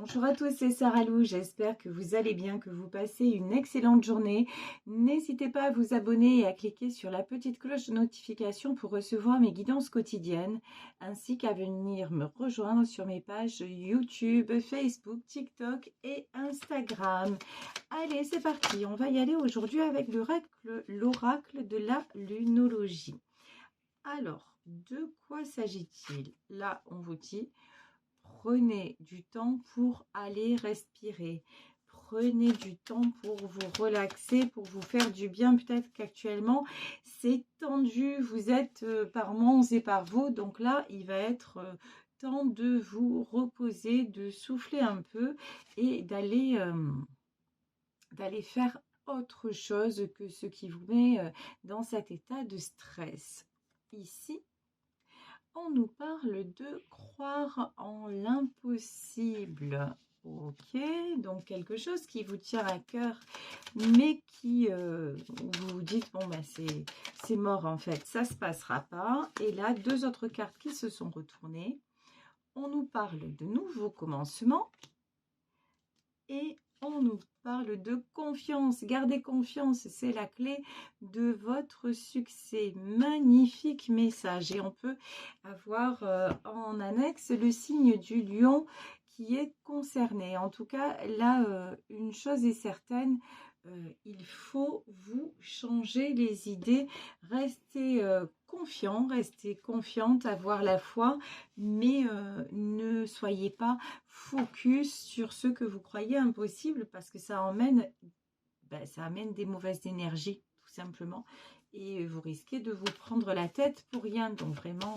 Bonjour à tous, c'est Sarah Lou, j'espère que vous allez bien, que vous passez une excellente journée. N'hésitez pas à vous abonner et à cliquer sur la petite cloche de notification pour recevoir mes guidances quotidiennes, ainsi qu'à venir me rejoindre sur mes pages YouTube, Facebook, TikTok et Instagram. Allez, c'est parti, on va y aller aujourd'hui avec l'oracle de la lunologie. Alors, de quoi s'agit-il? Là, on vous dit... Prenez du temps pour aller respirer. Prenez du temps pour vous relaxer, pour vous faire du bien. Peut-être qu'actuellement, c'est tendu. Vous êtes par Mons et par Vaux. Donc là, il va être temps de vous reposer, de souffler un peu et d'aller faire autre chose que ce qui vous met dans cet état de stress. Ici, on nous parle de croire en l'impossible. Ok, donc quelque chose qui vous tient à cœur, mais qui vous vous dites, bon, ben c'est mort en fait, ça ne se passera pas. Et là, deux autres cartes qui se sont retournées. On nous parle de nouveaux commencements et on nous parle de confiance. Gardez confiance, c'est la clé de votre succès. Magnifique message. Et on peut avoir en annexe le signe du lion qui est concerné. En tout cas, là, une chose est certaine, il faut vous changer les idées. Restez confiant, restez confiante, avoir la foi, mais ne soyez pas focus sur ce que vous croyez impossible parce que ça amène des mauvaises énergies tout simplement et vous risquez de vous prendre la tête pour rien. Donc vraiment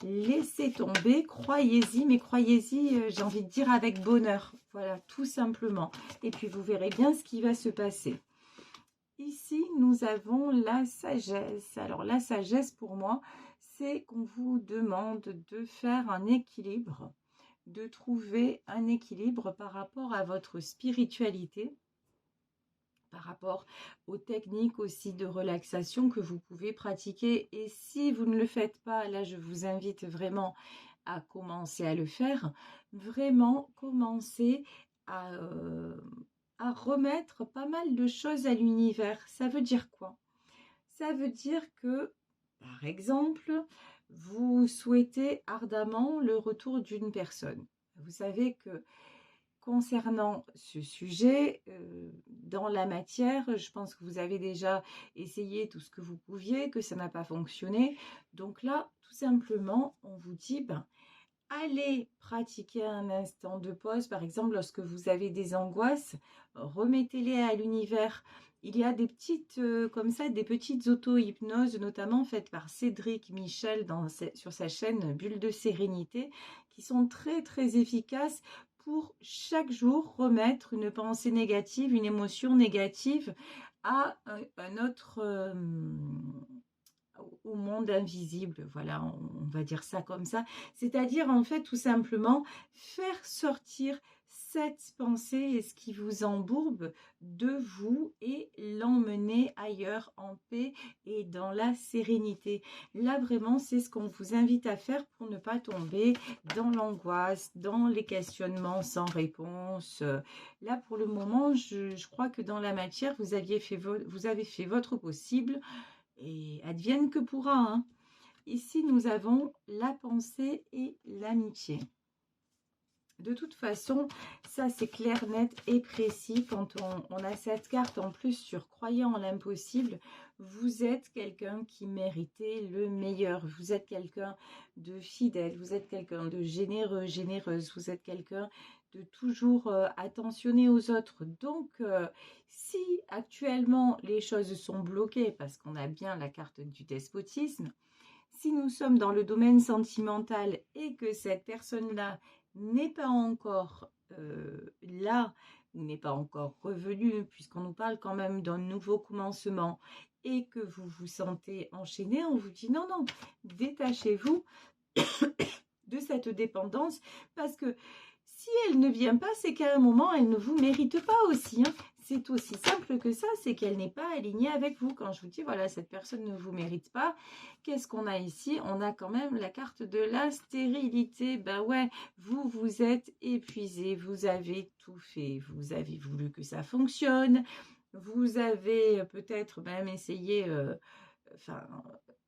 laissez tomber, croyez-y, mais croyez-y, j'ai envie de dire avec bonheur, voilà, tout simplement. Et puis vous verrez bien ce qui va se passer. Ici, nous avons la sagesse. Alors, la sagesse, pour moi, c'est qu'on vous demande de faire un équilibre, de trouver un équilibre par rapport à votre spiritualité, par rapport aux techniques aussi de relaxation que vous pouvez pratiquer. Et si vous ne le faites pas, là, je vous invite vraiment à commencer à le faire. Vraiment, commencer à remettre pas mal de choses à l'univers. Ça veut dire quoi? Ça veut dire que, par exemple, vous souhaitez ardemment le retour d'une personne. Vous savez que concernant ce sujet, dans la matière, je pense que vous avez déjà essayé tout ce que vous pouviez, que ça n'a pas fonctionné. Donc là, tout simplement, on vous dit, allez pratiquer un instant de pause. Par exemple, lorsque vous avez des angoisses, remettez-les à l'univers. Il y a des petites, comme ça, des petites auto-hypnoses, notamment faites par Cédric Michel sur sa chaîne Bulle de Sérénité, qui sont très, très efficaces pour chaque jour remettre une pensée négative, une émotion négative à un autre... au monde invisible, voilà, on va dire ça comme ça, c'est-à-dire en fait tout simplement faire sortir cette pensée et ce qui vous embourbe de vous et l'emmener ailleurs en paix et dans la sérénité. Là vraiment c'est ce qu'on vous invite à faire pour ne pas tomber dans l'angoisse, dans les questionnements sans réponse. Là pour le moment je crois que dans la matière vous avez fait votre possible. Et advienne que pourra. Hein. Ici, nous avons la pensée et l'amitié. De toute façon, ça c'est clair, net et précis. Quand on a cette carte en plus sur croyant en l'impossible, vous êtes quelqu'un qui méritait le meilleur. Vous êtes quelqu'un de fidèle, vous êtes quelqu'un de généreux, généreuse, vous êtes quelqu'un de toujours attentionné aux autres. Donc, si actuellement les choses sont bloquées, parce qu'on a bien la carte du despotisme, si nous sommes dans le domaine sentimental et que cette personne-là n'est pas encore là, ou n'est pas encore revenue, puisqu'on nous parle quand même d'un nouveau commencement, et que vous vous sentez enchaîné, on vous dit non, non, détachez-vous de cette dépendance, parce que si elle ne vient pas, c'est qu'à un moment, elle ne vous mérite pas aussi. Hein. c'est aussi simple que ça, c'est qu'elle n'est pas alignée avec vous. Quand je vous dis, voilà, cette personne ne vous mérite pas, qu'est-ce qu'on a ici? On a quand même la carte de la stérilité. Ben ouais, vous, vous êtes épuisé, vous avez tout fait, vous avez voulu que ça fonctionne, vous avez peut-être même essayé, enfin,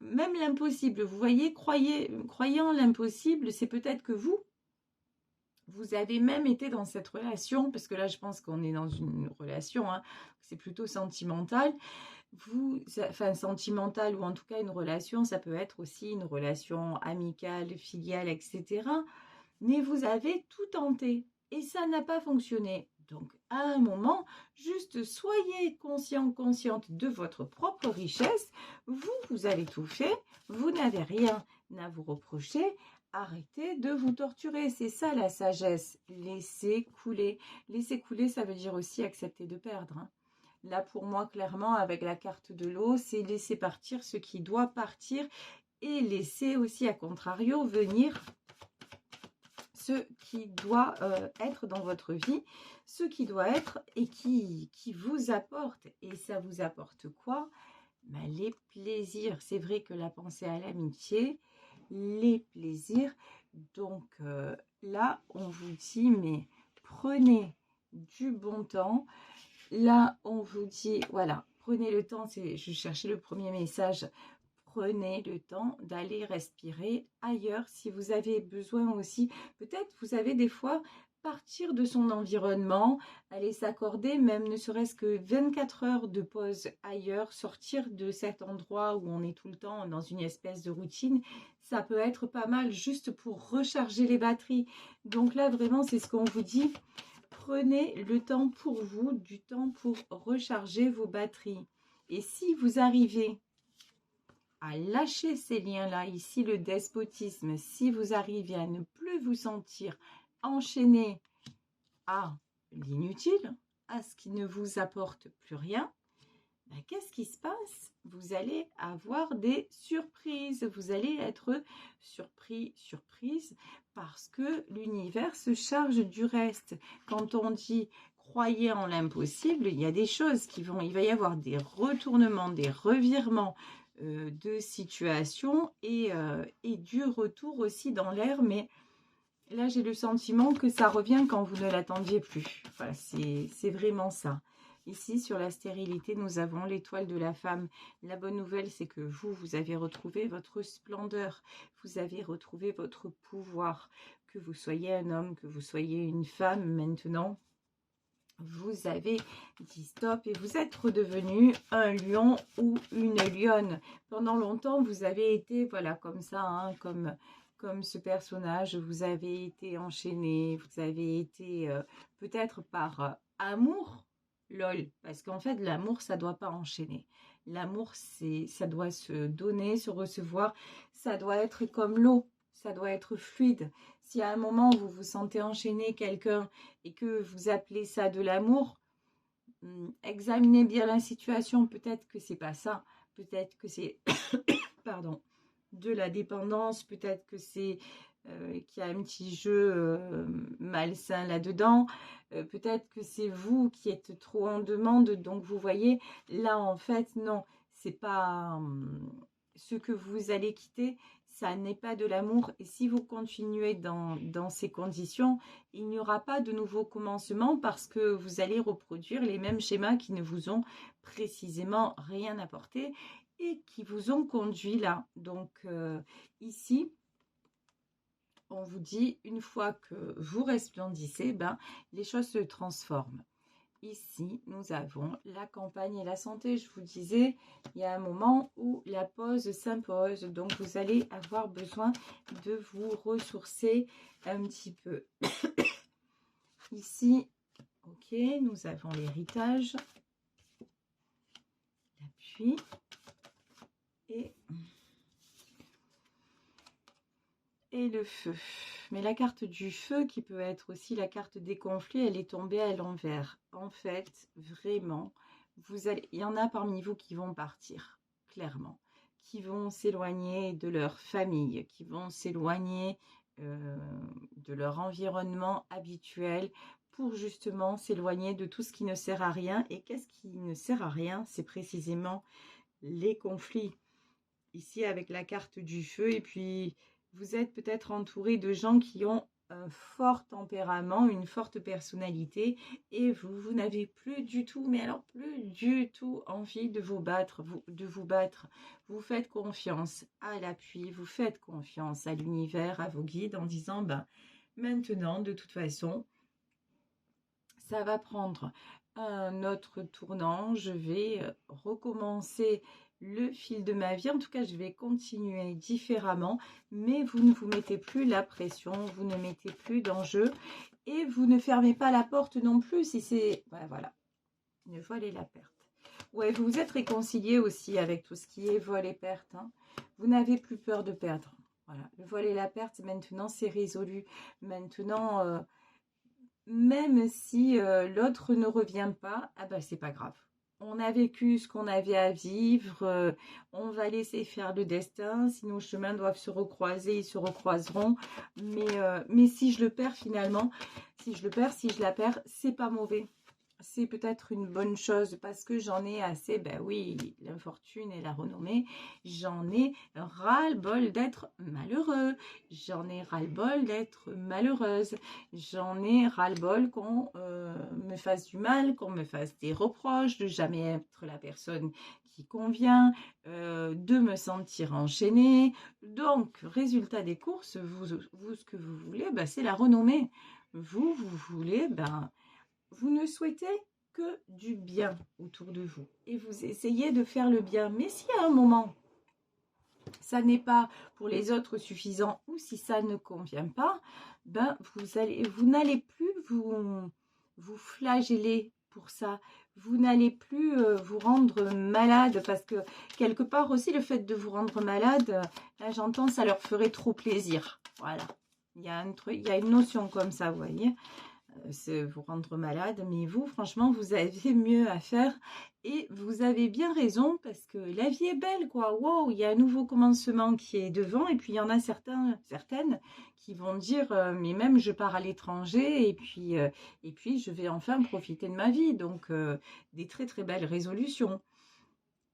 même l'impossible. Vous voyez, croyant l'impossible, c'est peut-être que vous avez même été dans cette relation, parce que là, je pense qu'on est dans une relation, hein, c'est plutôt sentimental. Enfin, sentimental ou en tout cas une relation, ça peut être aussi une relation amicale, filiale, etc. Mais vous avez tout tenté et ça n'a pas fonctionné. Donc, à un moment, juste soyez conscient, consciente de votre propre richesse. Vous avez tout fait. Vous n'avez rien à vous reprocher. Arrêtez de vous torturer. C'est ça la sagesse. Laissez couler. Laissez couler, ça veut dire aussi accepter de perdre, hein. Là, pour moi, clairement, avec la carte de l'eau, c'est laisser partir ce qui doit partir et laisser aussi, à contrario, venir ce qui doit être dans votre vie, ce qui doit être et qui vous apporte. Et ça vous apporte quoi? Ben, les plaisirs. C'est vrai que la pensée à l'amitié, les plaisirs. Donc là, on vous dit, mais prenez du bon temps. Là, on vous dit, voilà, prenez le temps, je cherchais le premier message, prenez le temps d'aller respirer ailleurs si vous avez besoin aussi. Peut-être vous avez des fois partir de son environnement, aller s'accorder même ne serait-ce que 24 heures de pause ailleurs, sortir de cet endroit où on est tout le temps dans une espèce de routine, ça peut être pas mal juste pour recharger les batteries. Donc là, vraiment, c'est ce qu'on vous dit. Prenez le temps pour vous, du temps pour recharger vos batteries. Et si vous arrivez à lâcher ces liens-là, ici le despotisme, si vous arrivez à ne plus vous sentir enchaîné à l'inutile, à ce qui ne vous apporte plus rien, ben, qu'est-ce qui se passe? Vous allez avoir des surprises. Vous allez être surpris, surprise, parce que l'univers se charge du reste. Quand on dit croyez en l'impossible, il y a des choses il va y avoir des retournements, des revirements de situation et du retour aussi dans l'air, mais là j'ai le sentiment que ça revient quand vous ne l'attendiez plus. Voilà, c'est vraiment ça. Ici, sur la stérilité, nous avons l'étoile de la femme. La bonne nouvelle, c'est que vous avez retrouvé votre splendeur. Vous avez retrouvé votre pouvoir. Que vous soyez un homme, que vous soyez une femme, maintenant, vous avez dit stop et vous êtes redevenu un lion ou une lionne. Pendant longtemps, vous avez été, voilà, comme ça, hein, comme ce personnage. Vous avez été enchaîné, vous avez été peut-être par amour. Lol, parce qu'en fait, l'amour, ça doit pas enchaîner. L'amour, ça doit se donner, se recevoir. Ça doit être comme l'eau, ça doit être fluide. Si à un moment, vous vous sentez enchaîner quelqu'un et que vous appelez ça de l'amour, examinez bien la situation. Peut-être que c'est pas ça. Peut-être que c'est, pardon, de la dépendance. Peut-être que c'est qu'il y a un petit jeu malsain là-dedans. Peut-être que c'est vous qui êtes trop en demande. Donc, vous voyez, là, en fait, non, c'est pas ce que vous allez quitter. Ça n'est pas de l'amour. Et si vous continuez dans ces conditions, il n'y aura pas de nouveau commencement parce que vous allez reproduire les mêmes schémas qui ne vous ont précisément rien apporté et qui vous ont conduit là. Donc, ici, on vous dit, une fois que vous resplendissez, ben, les choses se transforment. Ici, nous avons la campagne et la santé. Je vous disais, il y a un moment où la pause s'impose. Donc, vous allez avoir besoin de vous ressourcer un petit peu. Ici, ok, nous avons l'héritage, l'appui et le feu. Mais la carte du feu, qui peut être aussi la carte des conflits, elle est tombée à l'envers. En fait, vraiment, il y en a parmi vous qui vont partir, clairement, qui vont s'éloigner de leur famille, qui vont s'éloigner de leur environnement habituel pour justement s'éloigner de tout ce qui ne sert à rien. Et qu'est-ce qui ne sert à rien? C'est précisément les conflits. Ici, avec la carte du feu, et puis vous êtes peut-être entouré de gens qui ont un fort tempérament, une forte personnalité, et vous n'avez plus du tout, mais alors plus du tout envie de vous battre, Vous faites confiance à l'appui, vous faites confiance à l'univers, à vos guides, en disant, ben, maintenant, de toute façon, ça va prendre un autre tournant, je vais recommencer le fil de ma vie, en tout cas je vais continuer différemment, mais vous ne vous mettez plus la pression, vous ne mettez plus d'enjeu et vous ne fermez pas la porte non plus si c'est, voilà, le vol et la perte. Ouais, vous vous êtes réconcilié aussi avec tout ce qui est vol et perte, hein. Vous n'avez plus peur de perdre, voilà, le vol et la perte maintenant c'est résolu, maintenant même si l'autre ne revient pas, ah ben c'est pas grave. On a vécu ce qu'on avait à vivre, on va laisser faire le destin. Si nos chemins doivent se recroiser, ils se recroiseront. Mais si je le perds finalement, si je la perds, c'est pas mauvais. C'est peut-être une bonne chose parce que j'en ai assez, ben oui, l'infortune et la renommée, j'en ai ras-le-bol d'être malheureux, j'en ai ras-le-bol d'être malheureuse, j'en ai ras-le-bol qu'on me fasse du mal, qu'on me fasse des reproches, de jamais être la personne qui convient, de me sentir enchaînée. Donc, résultat des courses, vous ce que vous voulez, ben, c'est la renommée. Vous voulez, ben, vous ne souhaitez que du bien autour de vous et vous essayez de faire le bien. Mais si à un moment, ça n'est pas pour les autres suffisant ou si ça ne convient pas, ben vous n'allez plus vous flageller pour ça. Vous n'allez plus vous rendre malade parce que quelque part aussi le fait de vous rendre malade, là j'entends ça leur ferait trop plaisir. Voilà, il y a une notion comme ça, vous voyez. C'est vous rendre malade, mais vous, franchement, vous avez mieux à faire et vous avez bien raison parce que la vie est belle, quoi. Wow, il y a un nouveau commencement qui est devant et puis il y en a certaines qui vont dire mais même je pars à l'étranger et puis je vais enfin profiter de ma vie. Donc des très très belles résolutions.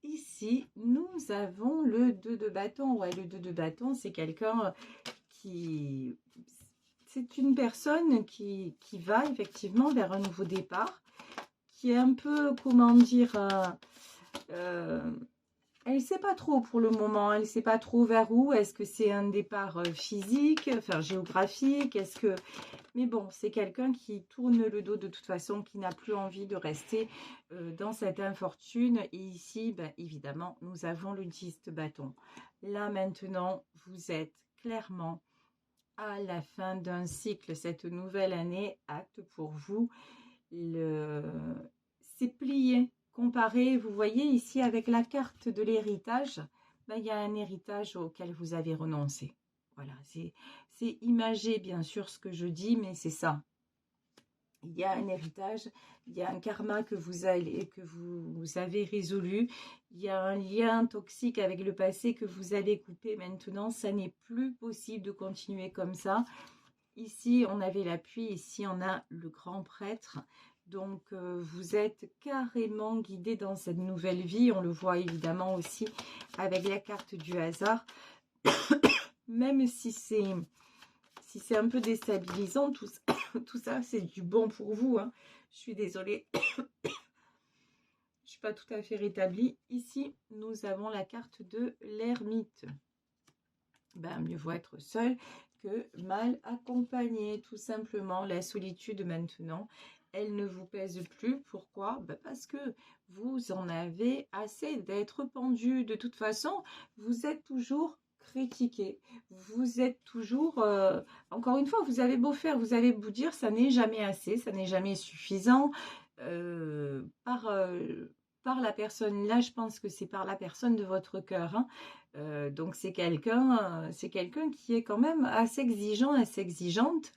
Ici, nous avons le 2 de bâton. Ouais, le 2 de bâton, c'est quelqu'un qui... C'est une personne qui va effectivement vers un nouveau départ, qui est un peu, comment dire, elle ne sait pas trop pour le moment, elle ne sait pas trop vers où. Est-ce que c'est un départ physique, enfin géographique, est-ce que... Mais bon, c'est quelqu'un qui tourne le dos de toute façon, qui n'a plus envie de rester dans cette infortune. Et ici, ben, évidemment, nous avons le 10 de bâton. Là, maintenant, vous êtes clairement à la fin d'un cycle. Cette nouvelle année acte pour vous. C'est plié. Comparé, vous voyez ici avec la carte de l'héritage, ben, il y a un héritage auquel vous avez renoncé. Voilà, c'est imagé bien sûr ce que je dis, mais c'est ça. Il y a un héritage, il y a un karma que vous avez résolu, il y a un lien toxique avec le passé que vous avez coupé. Maintenant, ça n'est plus possible de continuer comme ça. Ici, on avait l'appui, ici, on a le grand prêtre. Donc, vous êtes carrément guidé dans cette nouvelle vie. On le voit évidemment aussi avec la carte du hasard. Même si c'est un peu déstabilisant, tout ça c'est du bon pour vous, hein. Je suis désolée. Je ne suis pas tout à fait rétablie. Ici, nous avons la carte de l'ermite. Ben, mieux vaut être seul que mal accompagné, tout simplement. La solitude maintenant, elle ne vous pèse plus. Pourquoi? Ben parce que vous en avez assez d'être pendu. De toute façon, vous êtes toujours critiqué. Vous êtes toujours... encore une fois, vous avez beau faire, vous avez beau dire, ça n'est jamais assez, ça n'est jamais suffisant. Par la personne, là je pense que c'est par la personne de votre cœur, hein. Donc c'est quelqu'un qui est quand même assez exigeant, assez exigeante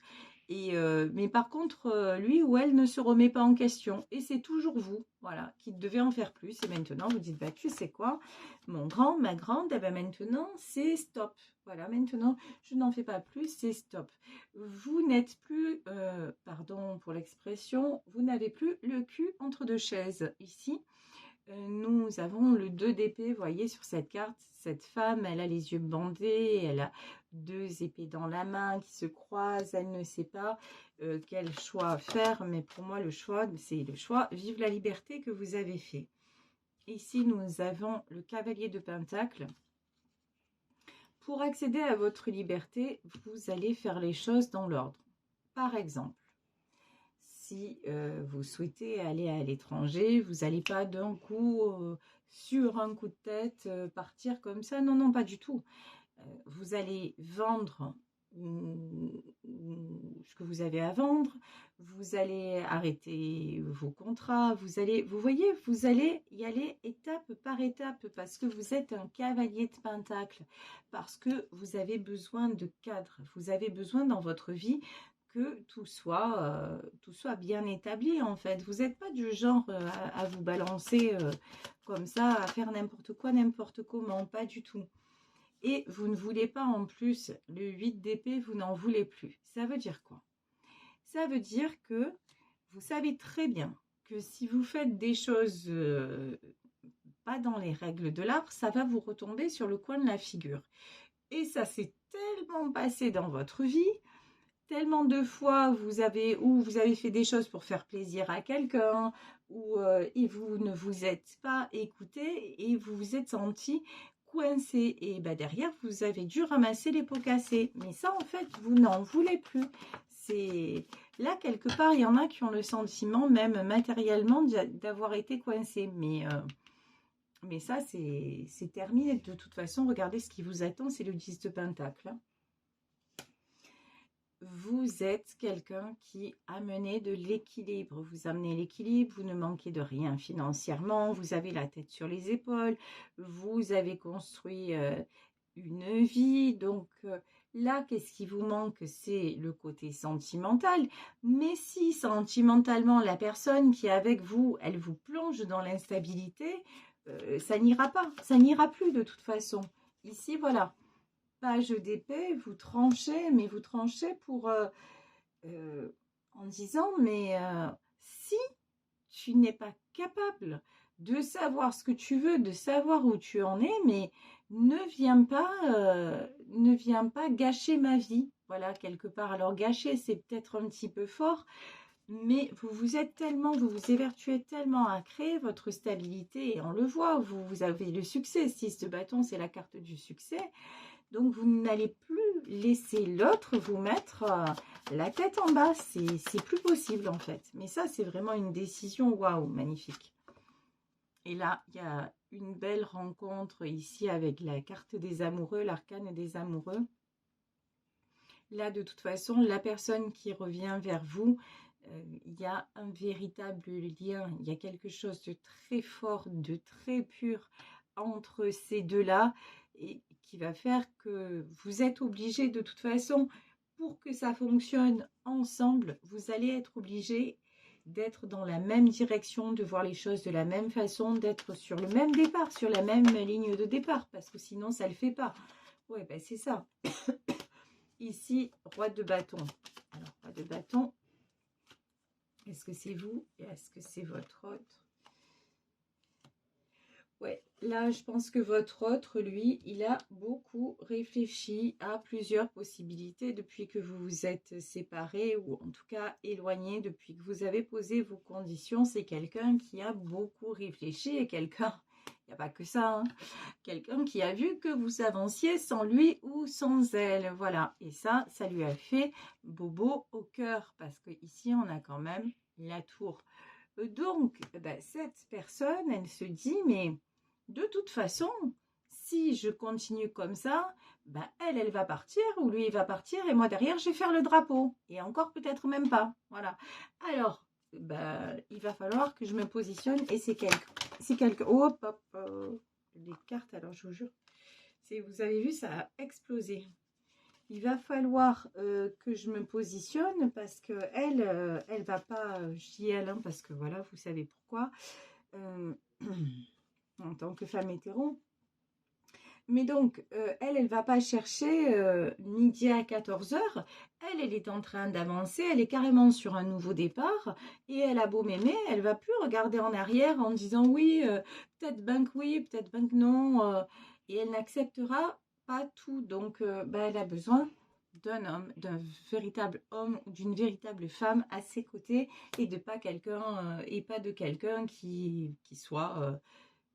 Mais par contre, lui ou elle ne se remet pas en question. Et c'est toujours vous, voilà, qui devez en faire plus. Et maintenant, vous dites, bah, tu sais quoi, mon grand, ma grande, eh ben maintenant, c'est stop. Voilà, maintenant, je n'en fais pas plus, c'est stop. Vous n'êtes plus, pardon pour l'expression, vous n'avez plus le cul entre deux chaises. Ici, nous avons le 2 d'épée, vous voyez, sur cette carte. Cette femme, elle a les yeux bandés, elle a 2 épées dans la main qui se croisent, elle ne sait pas quel choix faire, mais pour moi, le choix, c'est le choix, vive la liberté que vous avez fait. Ici, nous avons le cavalier de Pentacle. Pour accéder à votre liberté, vous allez faire les choses dans l'ordre. Par exemple, si vous souhaitez aller à l'étranger, vous n'allez pas d'un coup, sur un coup de tête, partir comme ça. Non, non, pas du tout. Vous allez vendre ce que vous avez à vendre, vous allez arrêter vos contrats, vous voyez, vous allez y aller étape par étape parce que vous êtes un cavalier de Pentacle, parce que vous avez besoin de cadre, vous avez besoin dans votre vie que tout soit bien établi en fait. Vous n'êtes pas du genre à vous balancer comme ça, à faire n'importe quoi, n'importe comment, pas du tout. Et vous ne voulez pas en plus le 8 d'épée, vous n'en voulez plus. Ça veut dire quoi? Ça veut dire que vous savez très bien que si vous faites des choses pas dans les règles de l'art, ça va vous retomber sur le coin de la figure. Et ça s'est tellement passé dans votre vie, tellement de fois vous avez fait des choses pour faire plaisir à quelqu'un, et vous ne vous êtes pas écouté et vous vous êtes senti coincé. Et ben derrière, vous avez dû ramasser les pots cassés. Mais ça, en fait, vous n'en voulez plus. C'est là, quelque part, il y en a qui ont le sentiment, même matériellement, d'avoir été coincé. Mais ça, c'est terminé. De toute façon, regardez ce qui vous attend, c'est le 10 de Pentacle. Vous êtes quelqu'un qui amenez de l'équilibre. Vous amenez l'équilibre, vous ne manquez de rien financièrement, vous avez la tête sur les épaules, vous avez construit une vie. Donc là, qu'est-ce qui vous manque? C'est le côté sentimental. Mais si sentimentalement, la personne qui est avec vous, elle vous plonge dans l'instabilité, ça n'ira pas, ça n'ira plus de toute façon. Ici, voilà. Page d'épée, vous tranchez, mais vous tranchez pour en disant, mais si tu n'es pas capable de savoir ce que tu veux, de savoir où tu en es, mais ne viens pas gâcher ma vie. Voilà, quelque part. Alors gâcher, c'est peut-être un petit peu fort, mais vous êtes tellement, vous vous évertuez tellement à créer votre stabilité, et on le voit, vous avez le succès. 6 de bâton, c'est la carte du succès. Donc, vous n'allez plus laisser l'autre vous mettre la tête en bas. C'est plus possible, en fait. Mais ça, c'est vraiment une décision, waouh, magnifique. Et là, il y a une belle rencontre ici avec la carte des amoureux, l'arcane des amoureux. Là, de toute façon, la personne qui revient vers vous, il y a un véritable lien. Il y a quelque chose de très fort, de très pur entre ces deux-là, et qui va faire que vous êtes obligé de toute façon, pour que ça fonctionne ensemble, vous allez être obligé d'être dans la même direction, de voir les choses de la même façon, d'être sur le même départ, sur la même ligne de départ, parce que sinon ça ne le fait pas. Ouais, ben c'est ça. Ici, roi de bâton. Alors, roi de bâton, est-ce que c'est vous et est-ce que c'est votre autre? Ouais, là, je pense que votre autre, lui, il a beaucoup réfléchi à plusieurs possibilités depuis que vous vous êtes séparés, ou en tout cas éloignés, depuis que vous avez posé vos conditions. C'est quelqu'un qui a beaucoup réfléchi, et quelqu'un, il n'y a pas que ça, hein, quelqu'un qui a vu que vous avanciez sans lui ou sans elle. Voilà, et ça lui a fait bobo au cœur, parce que ici on a quand même la tour. Donc, ben, cette personne, elle se dit, mais de toute façon, si je continue comme ça, ben, elle va partir, ou lui, il va partir, et moi, derrière, je vais faire le drapeau. Et encore, peut-être même pas. Voilà. Alors, ben, il va falloir que je me positionne, et c'est quelque... Hop, hop, les cartes, alors, je vous jure. Vous avez vu, ça a explosé. il va falloir que je me positionne parce que elle va pas, je dis elle, hein, parce que voilà, vous savez pourquoi, en tant que femme hétéro. Mais donc, elle va pas chercher midi à 14 heures. Elle est en train d'avancer. Elle est carrément sur un nouveau départ. Et elle a beau m'aimer, elle va plus regarder en arrière en disant oui, peut-être ben que oui, peut-être ben que non. Et elle n'acceptera pas tout. Donc, elle a besoin d'un homme, d'un véritable homme ou d'une véritable femme à ses côtés et de pas quelqu'un et pas de quelqu'un qui soit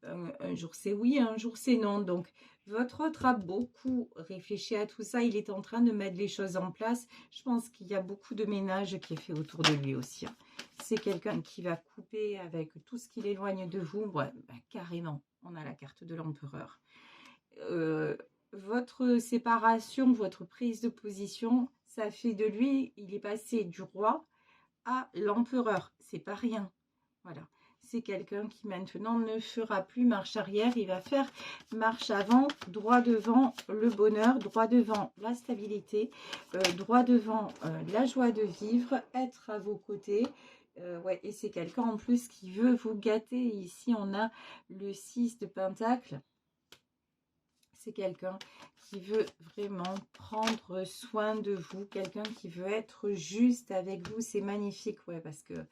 un jour c'est oui, un jour c'est non. Donc, votre autre a beaucoup réfléchi à tout ça. Il est en train de mettre les choses en place. Je pense qu'il y a beaucoup de ménage qui est fait autour de lui aussi, hein. C'est quelqu'un qui va couper avec tout ce qui l'éloigne de vous. Ouais, carrément, on a la carte de l'empereur. Votre séparation, votre prise de position, ça fait de lui, il est passé du roi à l'empereur. C'est pas rien. Voilà. C'est quelqu'un qui maintenant ne fera plus marche arrière, il va faire marche avant, droit devant le bonheur, droit devant la stabilité, droit devant la joie de vivre, être à vos côtés. Ouais, et c'est quelqu'un en plus qui veut vous gâter. Ici, on a le 6 de Pentacle. C'est quelqu'un qui veut vraiment prendre soin de vous, quelqu'un qui veut être juste avec vous. C'est magnifique, ouais, parce que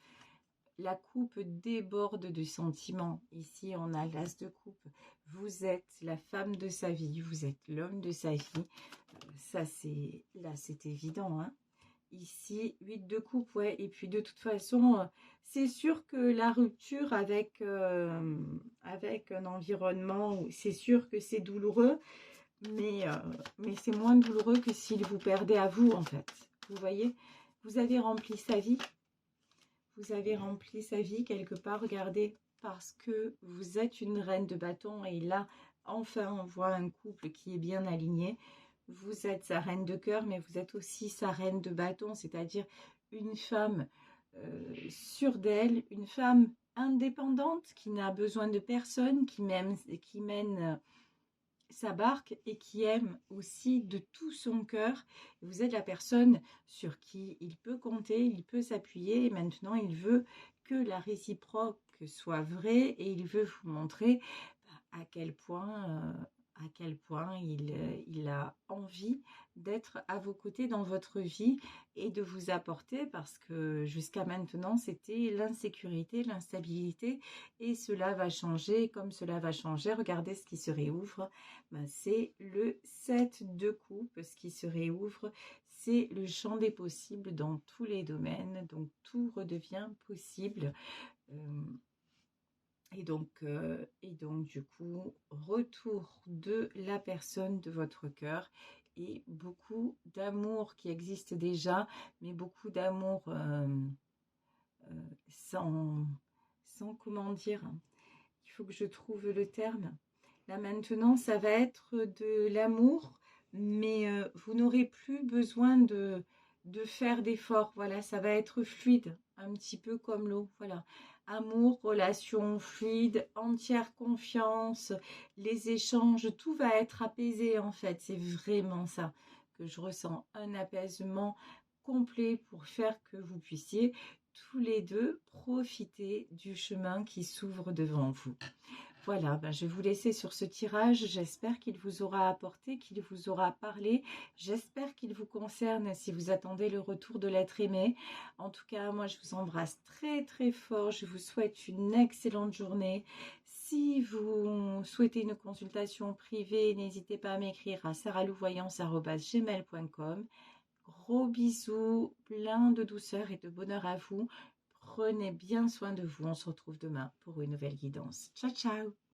la coupe déborde de sentiments. Ici, on a l'as de coupe. Vous êtes la femme de sa vie, vous êtes l'homme de sa vie. Ça, c'est là, c'est évident, hein. Ici, 8 de coupe, ouais. Et puis, de toute façon, c'est sûr que la rupture avec un environnement, c'est sûr que c'est douloureux, mais c'est moins douloureux que s'il vous perdait à vous, en fait. Vous voyez, vous avez rempli sa vie. Vous avez rempli sa vie quelque part, regardez, parce que vous êtes une reine de bâton et là, enfin, on voit un couple qui est bien aligné. Vous êtes sa reine de cœur, mais vous êtes aussi sa reine de bâton, c'est-à-dire une femme sûre d'elle, une femme indépendante qui n'a besoin de personne, qui mène sa barque et qui aime aussi de tout son cœur. Vous êtes la personne sur qui il peut compter, il peut s'appuyer et maintenant il veut que la réciproque soit vraie et il veut vous montrer à quel point il a envie d'être à vos côtés dans votre vie et de vous apporter, parce que jusqu'à maintenant c'était l'insécurité, l'instabilité, et cela va changer. Comme cela va changer, regardez ce qui se réouvre, c'est le 7 de coupe. Ce qui se réouvre, c'est le champ des possibles dans tous les domaines, donc tout redevient possible. Et donc, du coup, retour de la personne de votre cœur et beaucoup d'amour qui existe déjà, mais beaucoup d'amour sans comment dire, il faut que je trouve le terme. Là maintenant, ça va être de l'amour, mais vous n'aurez plus besoin de faire d'efforts. Voilà, ça va être fluide, un petit peu comme l'eau. Voilà, amour, relation fluide, entière confiance, les échanges, tout va être apaisé en fait. C'est vraiment ça que je ressens, un apaisement complet pour faire que vous puissiez tous les deux profiter du chemin qui s'ouvre devant vous. Voilà, je vais vous laisser sur ce tirage. J'espère qu'il vous aura apporté, qu'il vous aura parlé. J'espère qu'il vous concerne si vous attendez le retour de l'être aimé. En tout cas, moi, je vous embrasse très, très fort. Je vous souhaite une excellente journée. Si vous souhaitez une consultation privée, n'hésitez pas à m'écrire à sarahlouvoyance@gmail.com. Gros bisous, plein de douceur et de bonheur à vous. Prenez bien soin de vous. On se retrouve demain pour une nouvelle guidance. Ciao, ciao!